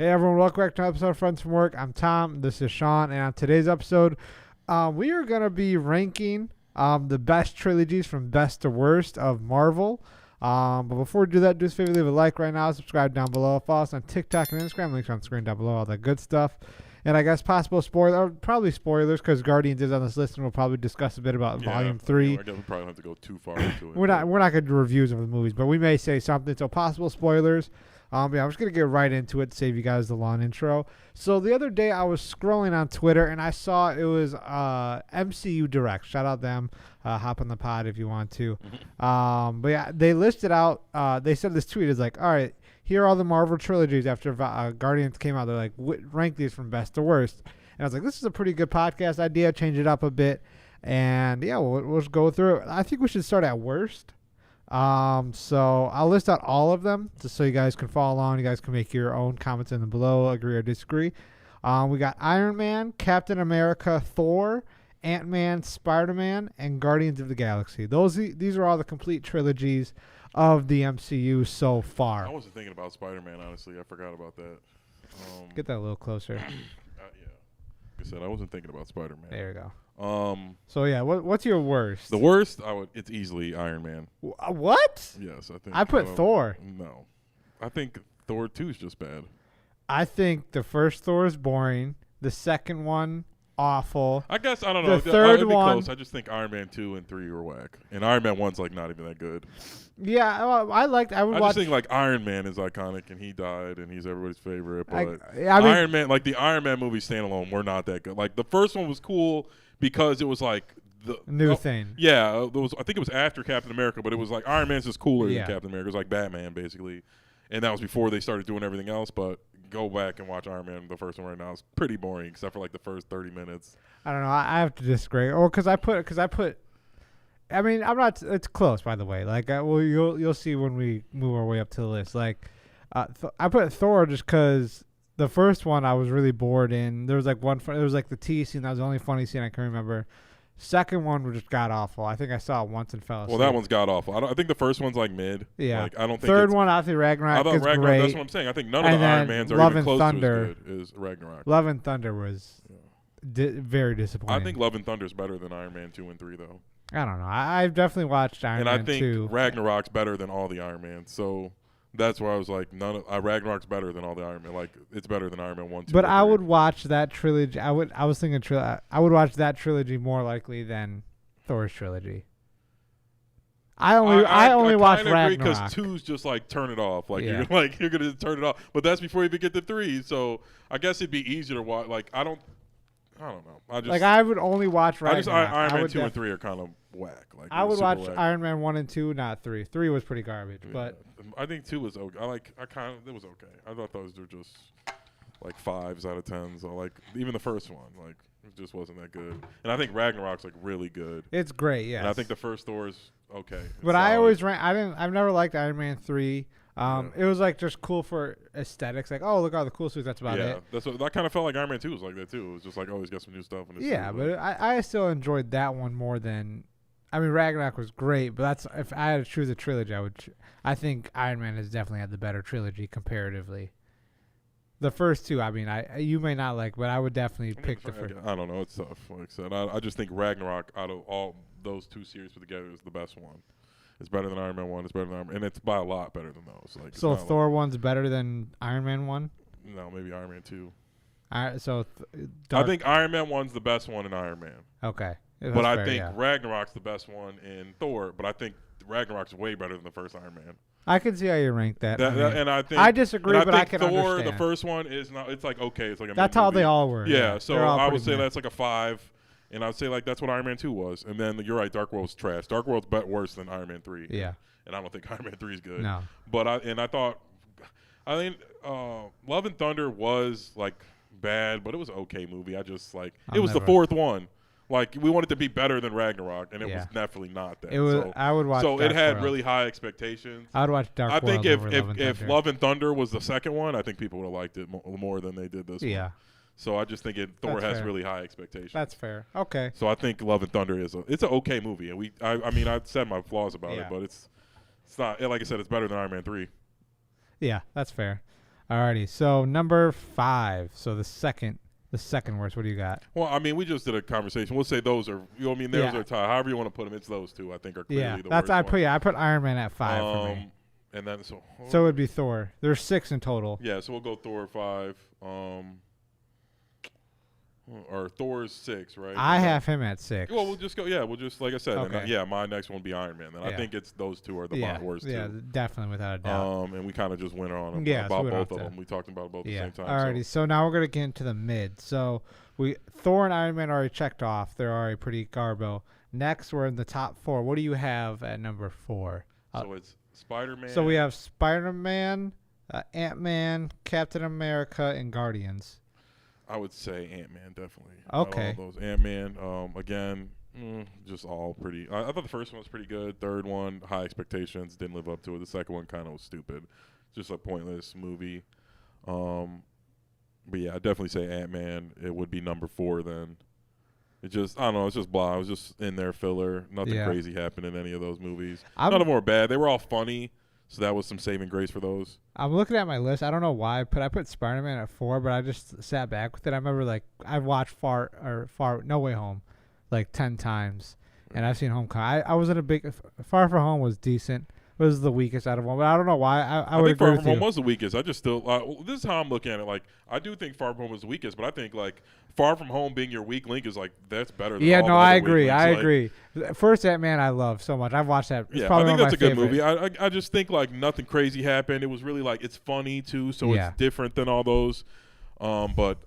Hey everyone, welcome back to another episode of Friends from Work. I'm Tom, this is Sean, and on today's episode, we are going to be ranking the best trilogies from best to worst of Marvel. But before we do that, do us a favor, leave a like right now, subscribe down below, follow us on TikTok and Instagram, links on the screen down below, all that good stuff. And I guess possible probably spoilers, because Guardians is on this list, and we'll probably discuss a bit about Volume 3. I guess we probably don't have to go too far into it. We're not going to do reviews of the movies, but we may say something, so possible spoilers. I'm just going to get right into it to save you guys the long intro. So the other day I was scrolling on Twitter and I saw it was MCU Direct. Shout out them. Hop on the pod if you want to. But yeah, they listed out, they said this tweet is like, all right, here are all the Marvel trilogies after Guardians came out. They're like, rank these from best to worst. And I was like, this is a pretty good podcast idea. Change it up a bit. And yeah, we'll just go through it. I think we should start at worst. So I'll list out all of them just so you guys can follow along. You guys can make your own comments in the below, agree or disagree. We got Iron Man, Captain America, Thor, Ant-Man, Spider-Man, and Guardians of the Galaxy. These are all the complete trilogies of the MCU so far. I wasn't thinking about Spider-Man, honestly. I forgot about that. Get that a little closer. Yeah. Like I said, I wasn't thinking about Spider-Man. There you go. So yeah, what's your worst? The worst, it's easily Iron Man. What? Yes, I think. I put Thor. No. I think Thor 2 is just bad. I think the first Thor is boring. The second one, awful. I guess, I don't know. The third one. Close. I just think Iron Man 2 and 3 were whack. And Iron Man 1's like not even that good. Yeah, I just think like Iron Man is iconic and he died and he's everybody's favorite. But I mean, Iron Man, like the Iron Man movies standalone, were not that good. Like the first one was cool because it was like the new thing. Yeah, I think it was after Captain America, but it was like Iron Man's just cooler than Captain America. It was like Batman basically, and that was before they started doing everything else. But go back and watch Iron Man, the first one right now. It's pretty boring except for like the first 30 minutes. I don't know. I have to disagree. Or because I put. I mean, I'm not. It's close, by the way. Like, you'll see when we move our way up to the list. Like, I put Thor just because the first one I was really bored in. There was like it was like the tea scene. That was the only funny scene I can remember. Second one was just god awful. I think I saw it once and fell asleep. Well, that one's god awful. I think the first one's like mid. Yeah. Like, I don't think. Third one, I think Ragnarok is great. That's what I'm saying. I think none of the Iron Mans are even close to as good as Ragnarok. Love and Thunder was very disappointing. I think Love and Thunder is better than Iron Man 2 and 3 though. I don't know. I've definitely watched Iron Man 2. And I think Ragnarok's better than all the Iron Mans. So that's why I was like, Ragnarok's better than all the Iron Man. Like, it's better than Iron Man 1, 2, But I 3. would watch that trilogy. I was thinking I would watch that trilogy more likely than Thor's trilogy. I only watch Ragnarok because 2's just like turn it off. Like you're gonna turn it off. But that's before you even get to 3. So I guess it'd be easier to watch. Like I don't know. I would only watch Ragnarok. Iron Man 2 and 3 are kind of whack. Like I would watch Iron Man 1 and 2, not 3. 3 was pretty garbage, but I think 2 was okay. It was okay. I thought those were just like 5s out of 10s. Or like even the first one, like it just wasn't that good. And I think Ragnarok's like really good. It's great, yeah. And I think the first Thor is okay. But I always I've never liked Iron Man 3. It was like just cool for aesthetics. Like, oh, look at all the cool suits. That's about it. Yeah, that kind of felt like Iron Man 2 was like that too. It was just like, oh, he's got some new stuff in his suit. But I still enjoyed that one more than. I mean, Ragnarok was great, but if I had to choose a trilogy, I think Iron Man has definitely had the better trilogy comparatively. The first two, I mean, you may not like, but I would definitely pick the first. I don't know. It's tough. Like I said, I just think Ragnarok out of all those two series put together is the best one. It's better than Iron Man 1. It's better than Iron Man, and it's by a lot better than those. Like, so Thor 1's better than Iron Man 1? No, maybe Iron Man 2. I think Iron Man 1's the best one in Iron Man. Okay. But I think Ragnarok's the best one in Thor, but I think Ragnarok's way better than the first Iron Man. I can see how you rank that. And I think I disagree, but I can Thor, understand. the first one is not. It's like okay. It's like a that's how they all were. Yeah. So I would say that's like a 5, and I would say like that's what Iron Man 2 was. And then you're right. Dark World's trash. Dark World's worse than Iron Man 3. Yeah. And I don't think Iron Man 3 is good. No. But I think Love and Thunder was like bad, but it was an okay movie. It was the fourth one. Like we wanted to be better than Ragnarok, and it was definitely not that. It was. I would watch. So Dark it had World. really high expectations. I would watch Dark World. I think if Love and Thunder was the second one, I think people would have liked it more than they did this one. Yeah. So I just think Thor has really high expectations. That's fair. Okay. So I think Love and Thunder it's an okay movie, and I mean I said my flaws about it, but it's not like I said, it's better than Iron Man 3. Yeah, that's fair. Alrighty, so number 5. So the second worst. What do you got? Well, I mean, we just did a conversation. We'll say those are. You know what I mean? Those are tied. However you want to put them, it's those two. I think are clearly the worst. I put Iron Man at 5 for me. And then so it would be Thor. There's 6 in total. Yeah, so we'll go Thor 5. Or Thor's 6, right? I have him at 6. Well, we'll just go. Yeah, we'll just like I said. Okay. And, my next one will be Iron Man. Then I think it's those two are the worst. Yeah, definitely without a doubt. And we kind of just went on about both of them. We talked about both at the same time. Alrighty, so now we're gonna get into the mid. So Thor and Iron Man already checked off. They're already pretty garbo. Next, we're in the top 4. What do you have at number 4? So it's Spider-Man. So we have Spider-Man, Ant-Man, Captain America, and Guardians. I would say Ant-Man, definitely. Okay. All those Ant-Man, again, just all pretty. I thought the first one was pretty good. Third one, high expectations, didn't live up to it. The second one kind of was stupid, just a pointless movie. But yeah, I'd definitely say Ant-Man. It would be number 4 then. It just, I don't know, it's just blah. It was just in there filler. Nothing crazy happened in any of those movies. None of them were bad. They were all funny. So that was some saving grace for those. I'm looking at my list. I don't know why, but I put Spider-Man at 4, but I just sat back with it. I remember I watched No Way Home like 10 times, and I've seen Homecoming. I wasn't a big Far From Home was decent. It was the weakest out of one, but I don't know why. I would think agree Far with From Home you. was the weakest. I just still this is how I'm looking at it. Like I do think Far From Home was the weakest, but I think like Far From Home being your weak link is like that's better. Than all the I other agree. weak links. I agree. First Ant-Man I love so much. I've watched that. It's I think that's a good favorite. movie. I just think like nothing crazy happened. It was really like it's funny too, so it's different than all those. But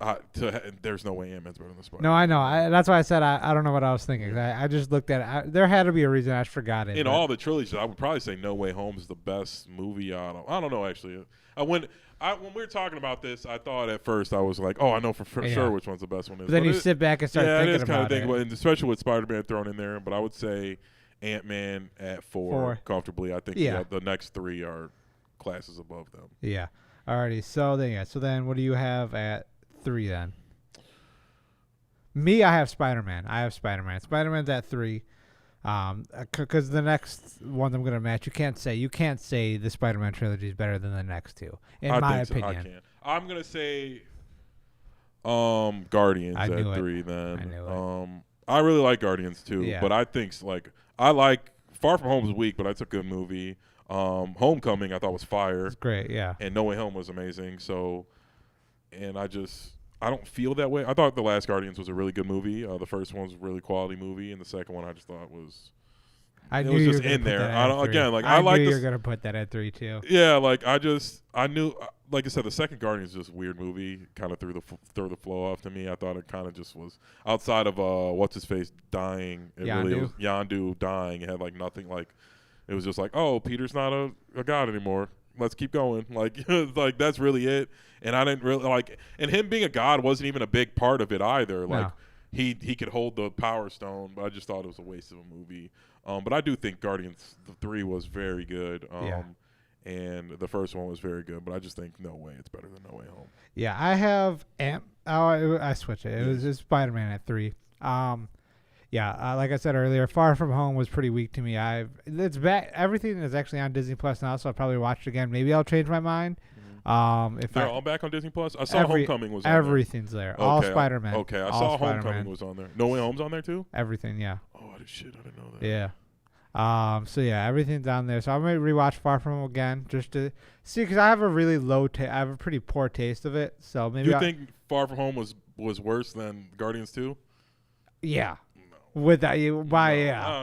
there's no way Ant-Man's better than Spider-Man. No, I know. That's why I said I don't know what I was thinking. I just looked at it. There had to be a reason. I just forgot it. In all the trilogies, I would probably say No Way Home is the best movie out of. I don't know actually. When we were talking about this, I thought at first I was like, oh, I know for sure which one's the best one is. But then you sit back and start thinking about it. And especially with Spider-Man thrown in there. But I would say Ant-Man at 4 comfortably. I think the next 3 are classes above them. Yeah. Alrighty. So then what do you have at 3 then? Me, I have Spider-Man. Spider-Man's at 3. Because the next one I'm gonna match, you can't say the Spider-Man trilogy is better than the next 2. In my opinion, I can. I'm gonna say, Guardians at 3. Then I knew it. I really like Guardians too, but I think I like Far From Home is weak, but it's a good movie. Homecoming I thought was fire. It's great, yeah. And No Way Home was amazing. So, and I don't feel that way. I thought The Last Guardians was a really good movie. The first one was a really quality movie, and the second one I just thought was. I knew you were in there. I like knew you were gonna put that at 3 too. Yeah, I knew. Like I said, the second Guardians is just a weird movie. Kind of threw the flow off to me. I thought it kind of just was outside of what's his face dying. It really was Yondu dying. It had like nothing like. It was just like, oh, Peter's not a god anymore. Let's keep going. Like that's really it. And I didn't really and him being a god wasn't even a big part of it either. Like he could hold the Power Stone, but I just thought it was a waste of a movie. But I do think Guardians 3 was very good. And the first one was very good, but I just think no way it's better than No Way Home. Yeah, I have I switched it. It was just Spider-Man at 3. Like I said earlier, Far From Home was pretty weak to me. It's back. Everything is actually on Disney Plus now, so I'll probably watch it again. Maybe I'll change my mind. If they're all back on Disney Plus. I saw Homecoming was on there. Everything's there. All Spider-Man. Okay, I saw Homecoming was on there. No Way Home's on there too. Everything, yeah. Oh shit, I didn't know that. Yeah. So yeah, everything's on there. So I'm gonna rewatch Far From Home again just to see, because I have a really I have a pretty poor taste of it. So maybe you think Far From Home was worse than Guardians 2? Yeah. Without I don't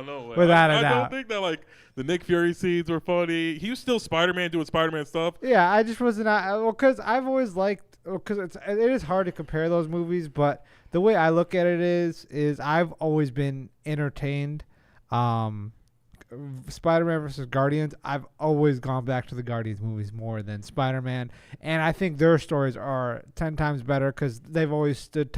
know. Without a doubt. I don't think that the Nick Fury scenes were funny. He was still Spider-Man doing Spider-Man stuff. Yeah, I just wasn't. Because I've always liked. Because it is hard to compare those movies, but the way I look at it is I've always been entertained. Spider-Man versus Guardians, I've always gone back to the Guardians movies more than Spider-Man, and I think their stories are 10 times better because they've always stood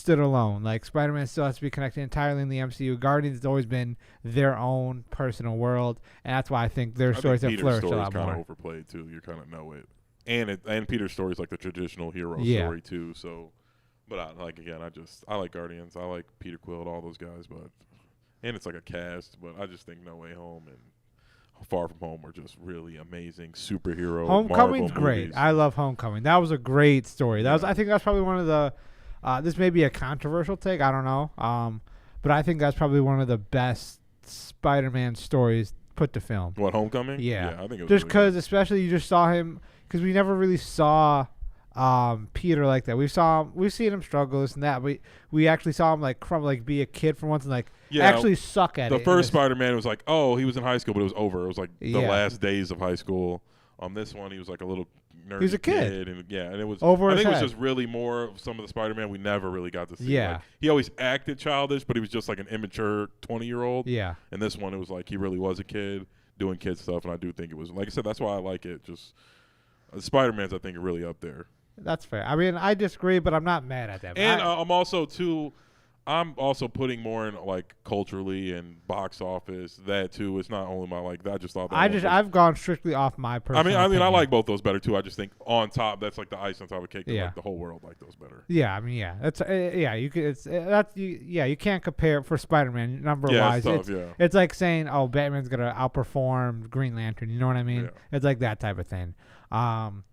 alone. Like Spider-Man still has to be connected entirely in the MCU. Guardians has always been their own personal world, and that's why I think their stories have flourished a lot more. Kind of overplayed too. You kind of know it, and Peter's story is like the traditional hero story too. So, but I like Guardians. I like Peter Quill, all those guys, but. And it's like a cast, but I just think No Way Home and Far From Home are just really amazing superhero. Homecoming's Marvel great. movies. I love Homecoming. That was a great story. I think that's probably one of the. This may be a controversial take. I don't know. But I think that's probably one of the best Spider-Man stories put to film. What, Homecoming? Yeah. I think it was just because, really especially you just saw him because we never really saw Peter like that. We've seen him struggle this and that. But we actually saw him be a kid for once and actually suck at it. The first Spider-Man was like, oh, he was in high school, but it was over. It was like the last days of high school. This one, he was like a little nerdy he was a kid. And it was over. I think head. it was just really more of some of the Spider-Man we never really got to see. Yeah, like, he always acted childish, but he was just like an immature 20-year-old. Yeah. And this one, it was like he really was a kid doing kid stuff, and I do think it was, like I said, that's why I like it. Just Spider-Man's, I think, are really up there. That's fair. I mean, I disagree, but I'm not mad at that. And I'm also putting more in like culturally and box office. That too. It's not only my like. I just thought that. I've gone strictly off my personal. I mean, I like both those better too. I just think on top, that's like the ice on top of the cake. Yeah. Like the whole world like those better. Yeah, I mean, yeah, that's You could. You can't compare for Spider-Man number wise. It's tough, it's like saying, oh, Batman's gonna outperform Green Lantern. You know what I mean? Yeah. It's like that type of thing. But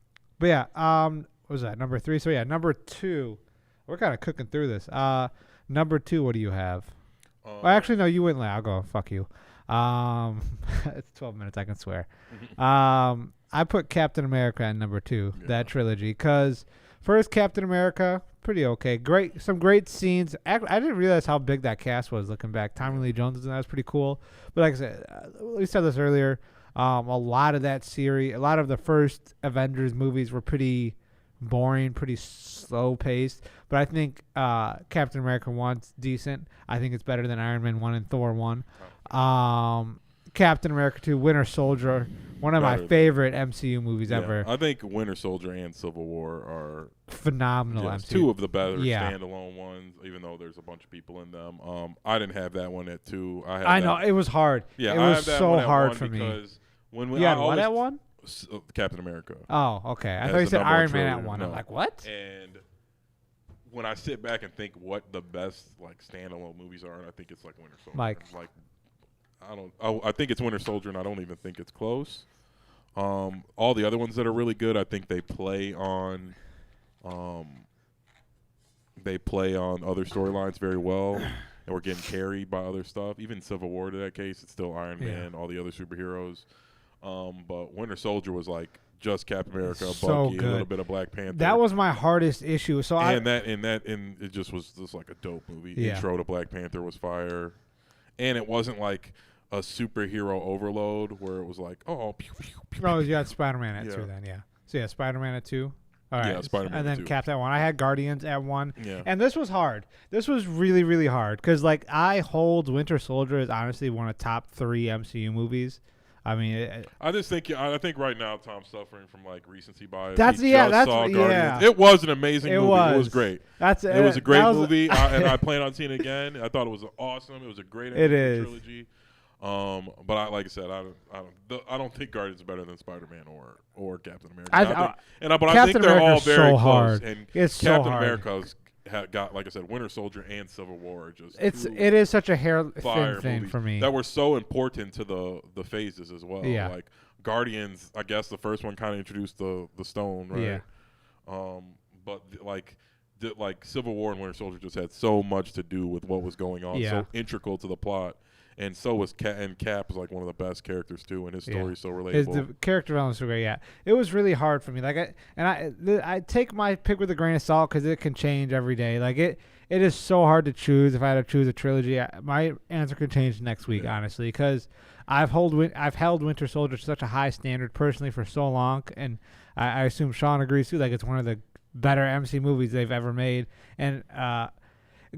yeah. What was that number 3? So yeah, number 2. We're kind of cooking through this. Number 2, what do you have? Well, actually, no, you went last. I'll go. Fuck you. It's 12 minutes. I can swear. I put Captain America at number 2. Yeah. That trilogy, because first Captain America, pretty okay. Some great scenes. I didn't realize how big that cast was. Looking back, Tommy Lee Jones, and that was pretty cool. But like I said, we said this earlier. A lot of that series, a lot of the first Avengers movies were pretty boring, pretty slow paced. But I think Captain America 1's decent. I think it's better than Iron Man 1 and Thor 1. Captain America 2, Winter Soldier, one of my favorite MCU movies ever. I think Winter Soldier and Civil War are phenomenal. Yes, MCU. 2 of the better standalone ones, even though there's a bunch of people in them. I didn't have that one at 2. I know it was hard. Yeah, it was so hard for me. When you had what at 1? Captain America. Oh, okay. I thought you said Iron Man at 1. No. I'm like, what? And when I sit back and think what the best like standalone movies are, and I think it's like Winter Soldier. Mike. Like, I think it's Winter Soldier, and I don't even think it's close. All the other ones that are really good, I think they play on other storylines very well, and we're getting carried by other stuff. Even Civil War, to that case, it's still Iron Man, all the other superheroes. But Winter Soldier was like just Captain America, Bucky, a little bit of Black Panther. That was my hardest issue. So and it just was just like a dope movie. Yeah. Intro to Black Panther was fire, and it wasn't like a superhero overload where it was like, oh, pew, pew, pew, oh, you had Spider-Man at 2 then, yeah. So yeah, Spider-Man at 2. All right. Yeah, Spider-Man and then Captain at 1. I had Guardians at 1. Yeah. And this was hard. This was really, really hard because like I hold Winter Soldier as honestly one of the top 3 MCU movies. I mean, I think right now Tom's suffering from like recency bias. Yeah. It was an amazing movie. It was great. It was a great movie, and I plan on seeing it again. I thought it was awesome. It was a great trilogy. But like I said, I don't think Guardians is better than Spider-Man or Captain America. I think they're all very close. Hard. And it's Captain so hard. America's got, like I said, Winter Soldier and Civil War are just it is such a hair-thin thing for me that were so important to the phases as well. Yeah. Like Guardians, I guess the first one kind of introduced the stone, right? Yeah. But like Civil War and Winter Soldier just had so much to do with what was going on, so integral to the plot. And so was Cap is like one of the best characters too, and his story is so relatable. The character development is so great. Yeah, it was really hard for me. Like I take my pick with a grain of salt because it can change every day. Like it is so hard to choose. If I had to choose a trilogy, my answer could change next week, honestly, because I've held Winter Soldier to such a high standard personally for so long, and I assume Sean agrees too. Like it's one of the better MC movies they've ever made, and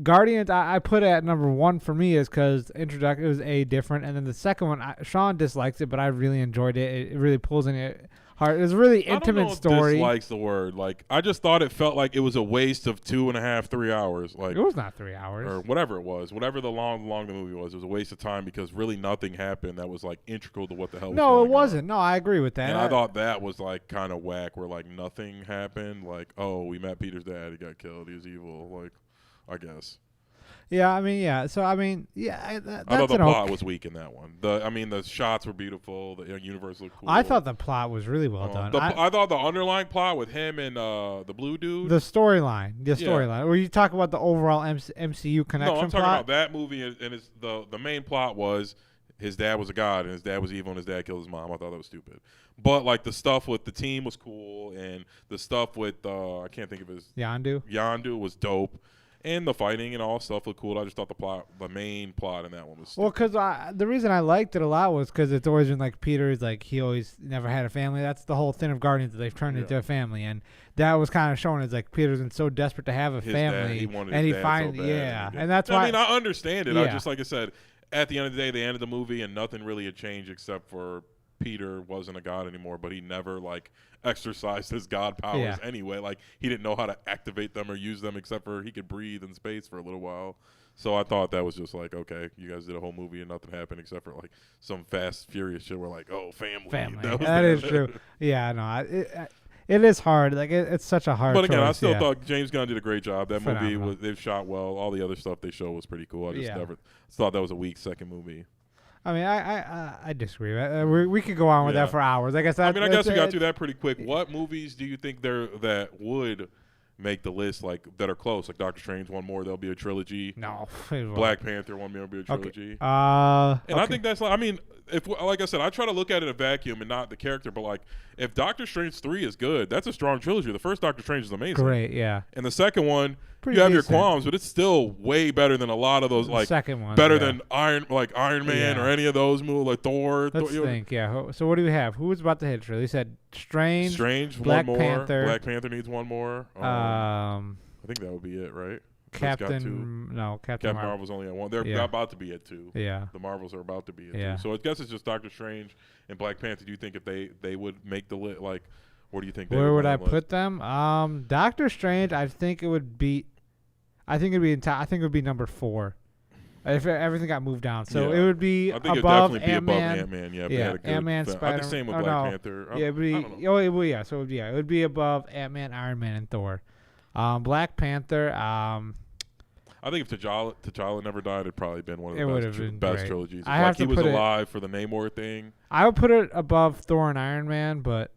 Guardians, I put it at number 1 for me is because it was different, and then the second one, Sean dislikes it, but I really enjoyed it. It really pulls in it hard. It was a really intimate story. Dislikes the word. Like I just thought it felt like it was a waste of 2.5, 3 hours. Like it was not 3 hours or whatever it was, whatever the long the movie was. It was a waste of time because really nothing happened that was like integral to what the hell. No, it wasn't. No, I agree with that. And I thought that was like kind of whack, where like nothing happened. Like, oh, we met Peter's dad. He got killed. He was evil. Like, I guess. Yeah, I mean, yeah. So I mean, yeah. I thought the plot was weak in that one. The shots were beautiful. The universe looked cool. I thought the plot was really well done. I thought the underlying plot with him and the blue dude. The storyline. Where you talk about the overall MCU connection. No, I'm talking plot? about that movie, and it's the main plot was his dad was a god, and his dad was evil, and his dad killed his mom. I thought that was stupid. But like the stuff with the team was cool, and the stuff with I can't think of his Yondu was dope. And the fighting and all stuff looked cool. I just thought the main plot in that one was stupid. Well, because the reason I liked it a lot was because it's always been like Peter's like he always never had a family. That's the whole thing of Guardians that they've turned into a family, and that was kind of showing as like Peter's been so desperate to have a family, and he finally and that's why. I mean, I understand it. I just like I said, at the end of the day, they ended the movie and nothing really had changed except for Peter wasn't a god anymore, but he never like exercised his god powers anyway. Like he didn't know how to activate them or use them except for he could breathe in space for a little while. So I thought that was just like, okay, you guys did a whole movie and nothing happened except for like some Fast Furious shit. We're like, oh, family. That is true. Yeah, no, it is hard. Like it's such a hard. But again, choice, I still thought James Gunn did a great job. That movie they've shot well. All the other stuff they show was pretty cool. I just never thought that was a weak second movie. I mean, I disagree. We could go on with that for hours. I guess we got through that pretty quick. What movies do you think that would make the list, like that are close? Like Doctor Strange, one more, there'll be a trilogy. No. Black Panther, one more, will be a trilogy. Okay. I think that's like, I mean, if like I said, I try to look at it in a vacuum and not the character, but like if Doctor Strange 3 is good, that's a strong trilogy. The first Doctor Strange is amazing. Great, yeah. And the second one, you have your qualms, but it's still way better than a lot of those. Like second one, better than Iron Man or any of those movies, like Thor. Let's think. Yeah. So what do we have? Who was about to hit? You said Strange, Black Panther. Black Panther needs one more. I think that would be it, right? Captain Marvel's only at one. They're about to be at 2. Yeah. The Marvels are about to be at 2. So I guess it's just Doctor Strange and Black Panther. Do you think if they would make the list, like, where do you think? Where would I put them? Doctor Strange, I think it would be. I think it'd be number 4. If everything got moved down, so it would be above Ant-Man. Yeah, Ant-Man, Spider-Man. Same with Black Panther. It would be above Ant-Man, Iron Man, and Thor. Black Panther. I think if T'Challa never died, it'd probably been one of the best trilogies. He was alive for the Namor thing. I would put it above Thor and Iron Man, but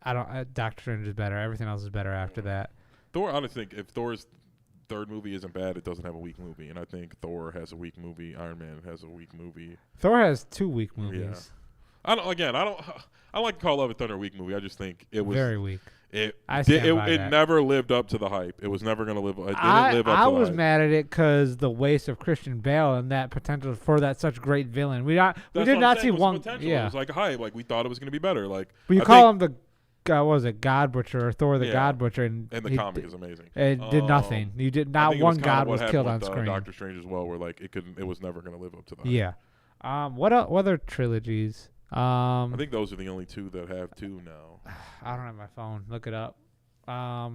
I don't. Doctor Strange is better. Everything else is better after that. Thor. I just think if Thor's third movie isn't bad, it doesn't have a weak movie, and I think Thor has a weak movie. Iron Man has a weak movie. Thor has 2 weak movies. Yeah. I don't like to call Love and Thunder a weak movie. I just think it was very weak. It never lived up to the hype. It was never going to live. It didn't live up to the hype. I was mad at it because the waste of Christian Bale and that potential for that such great villain. We did not see one. Potential. Yeah, it was like a hype. Like we thought it was going to be better. Like but you call him the. What was it, God Butcher or Thor the God Butcher? And the comic is amazing. It did nothing. You did not one God was killed on screen. Doctor Strange as well, where like it was never going to live up to that. Yeah. What other trilogies? I think those are the only 2 that have 2 now. I don't have my phone. Look it up. I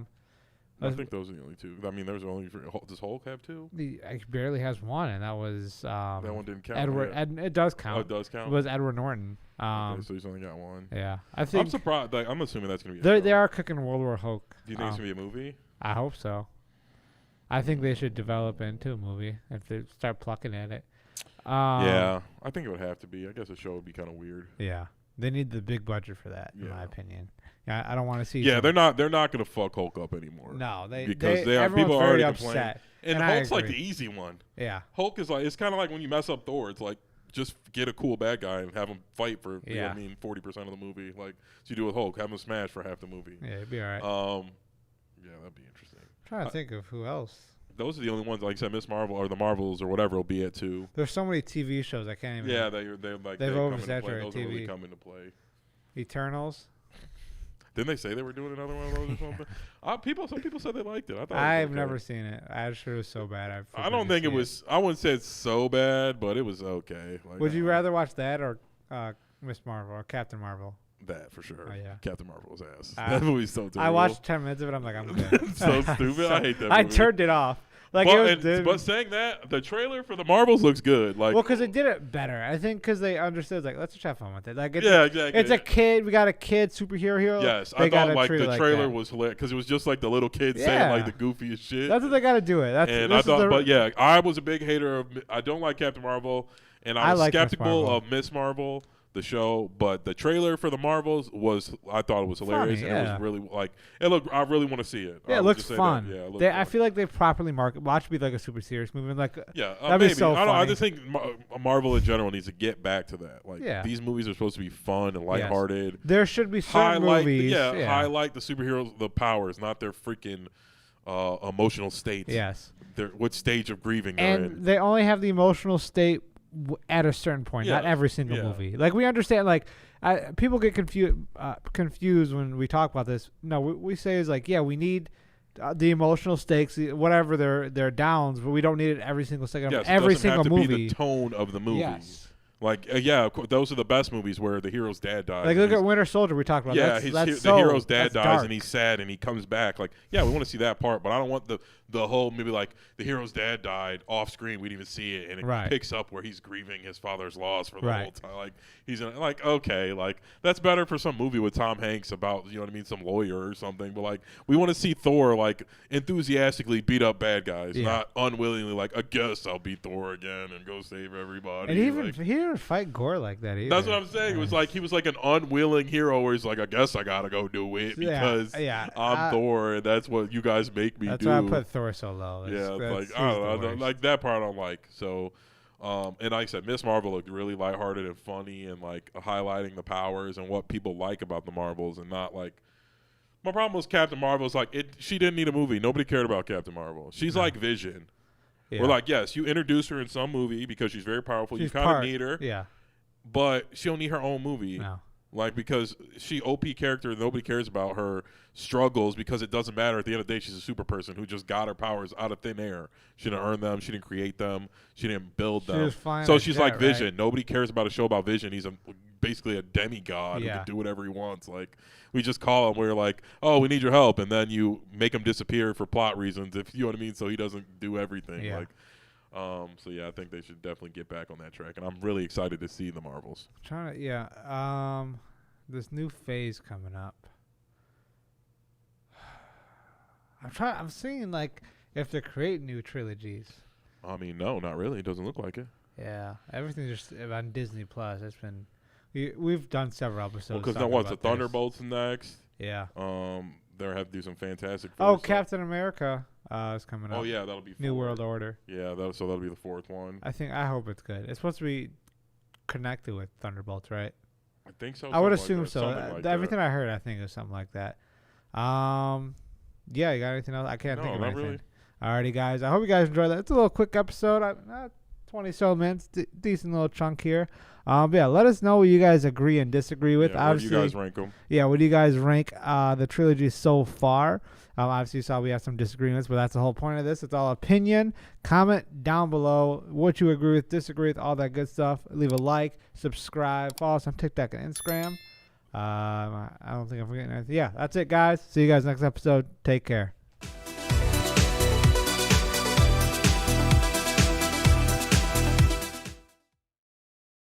think those are the only 2. I mean, there's only. Does Hulk have 2? He barely has 1, and that was. That one didn't count. It does count. Oh, it does count. It was Edward Norton. Okay, so he's only got 1. Yeah, I think. I'm surprised. Like, I'm assuming that's gonna be. They are cooking World War Hulk. Do you think it's gonna be a movie? I hope so. I think they should develop into a movie if they start plucking at it. Yeah, I think it would have to be. I guess a show would be kind of weird. Yeah, they need the big budget for that, in my opinion. Yeah, I don't want to see. Yeah, they're not gonna fuck Hulk up anymore. No, because people are already complaining. And Hulk's like the easy one. Yeah, Hulk is like, it's kind of like when you mess up Thor. It's like just get a cool bad guy and have him fight for 40% of the movie. Like so you do with Hulk, have him smash for half the movie. Yeah, it'd be all right. Yeah, that'd be interesting. I'm trying to think of who else. Those are the only ones, like I said, Miss Marvel or the Marvels or whatever will be at 2. There's so many TV shows I can't even. Yeah, they've oversaturated those TV. Really come into play. Eternals. Didn't they say they were doing another one of those or something? Some people said they liked it. I've never seen it. I sure it was so bad. I don't think it was. I wouldn't say it's so bad, but it was okay. Like, would you rather watch that or Miss Marvel or Captain Marvel? That for sure. Oh, yeah. Captain Marvel was ass. That movie's so terrible. I watched 10 minutes of it. I'm like, I'm good. So stupid. I hate that movie. I turned it off. Like, but saying that, the trailer for the Marvels looks good. Like, well, because they did it better. I think because they understood, like, let's just have fun with it. Like, exactly. It's a kid. We got a kid superhero hero. Yes, I thought like the trailer was hilarious because it was just like the little kid saying like the goofiest shit. That's what they got to do it. I was a big hater of. I don't like Captain Marvel, and I was skeptical of Miss Marvel, the show, but the trailer for the Marvels I thought it was hilarious. Funny, and it was really like it looked. I really want to see it. Yeah, it looks fun. Yeah, I feel like they properly watch it be like a super serious movie. Like that'd maybe. Be so funny. I just think Marvel in general needs to get back to that. Like these movies are supposed to be fun and lighthearted. Yes. There should be certain movies. Highlight the superheroes, the powers, not their freaking emotional states. Yes. What stage of grieving they're in. And they only have the emotional state at a certain point, not every single movie. Like we understand, like people get confused when we talk about this. No, we say is like, we need the emotional stakes, whatever their downs, but we don't need it every single second of every single movie. Be the tone of the movie. Yes. Like, those are the best movies where the hero's dad dies. Like, look at Winter Soldier we talked about. Yeah, the hero's dad dies dark. And he's sad and he comes back. Like, we want to see that part, but I don't want the whole maybe like the hero's dad died off screen. We didn't even see it, and it picks up where he's grieving his father's loss for the whole time. Like, he's like, okay, like that's better for some movie with Tom Hanks about some lawyer or something. But like, we want to see Thor like enthusiastically beat up bad guys, not unwillingly like, I guess I'll beat Thor again and go save everybody. And even he didn't fight Gore like that either. That's what I'm saying. It was like he was like an unwilling hero where he's like, I guess I gotta go do it because I'm Thor and that's what you guys make me do. That's why I put Thor so low. Like I don't know, like that part I don't like. So, and like I said, Miss Marvel looked really lighthearted and funny and like highlighting the powers and what people like about the Marvels and not like. My problem was Captain Marvel is like she didn't need a movie. Nobody cared about Captain Marvel. She's like Vision. Yeah. We're like, yes, you introduce her in some movie because she's very powerful. You kind of need her. Yeah. But she don't need her own movie. No. Like, because she OP character, nobody cares about her struggles because it doesn't matter. At the end of the day, she's a super person who just got her powers out of thin air. She didn't earn them. She didn't create them. She didn't build them. So she's like Vision. Right? Nobody cares about a show about Vision. He's basically a demigod who can do whatever he wants. Like, we just call him. We're like, oh, we need your help. And then you make him disappear for plot reasons, if you know what I mean, so he doesn't do everything. Yeah. Like, so I think they should definitely get back on that track, and I'm really excited to see the Marvels. This new phase coming up. I'm seeing like if they create new trilogies. I mean, no, not really. It doesn't look like it. Yeah, everything's just on Disney Plus. It's been we've done several episodes. Because now what's the Thunderbolts next? Yeah. They'll have to do some fantastic. Captain America is coming up. Oh yeah, that'll be New World Order. Yeah, that'll be the fourth one. I hope it's good. It's supposed to be connected with Thunderbolts, right? I think so. I would assume so. Everything I heard, I think, is something like that. Yeah, you got anything else? I can't think of anything. Really. Alrighty, guys. I hope you guys enjoyed that. It's a little quick episode. 20 minutes, decent little chunk here. But yeah, let us know what you guys agree and disagree with. Yeah, where do you guys rank them? Yeah, what do you guys rank the trilogy so far? Obviously, you saw we have some disagreements, but that's the whole point of this. It's all opinion. Comment down below what you agree with, disagree with, all that good stuff. Leave a like, subscribe, follow us on TikTok and Instagram. I don't think I'm forgetting anything. Yeah, that's it, guys. See you guys next episode. Take care.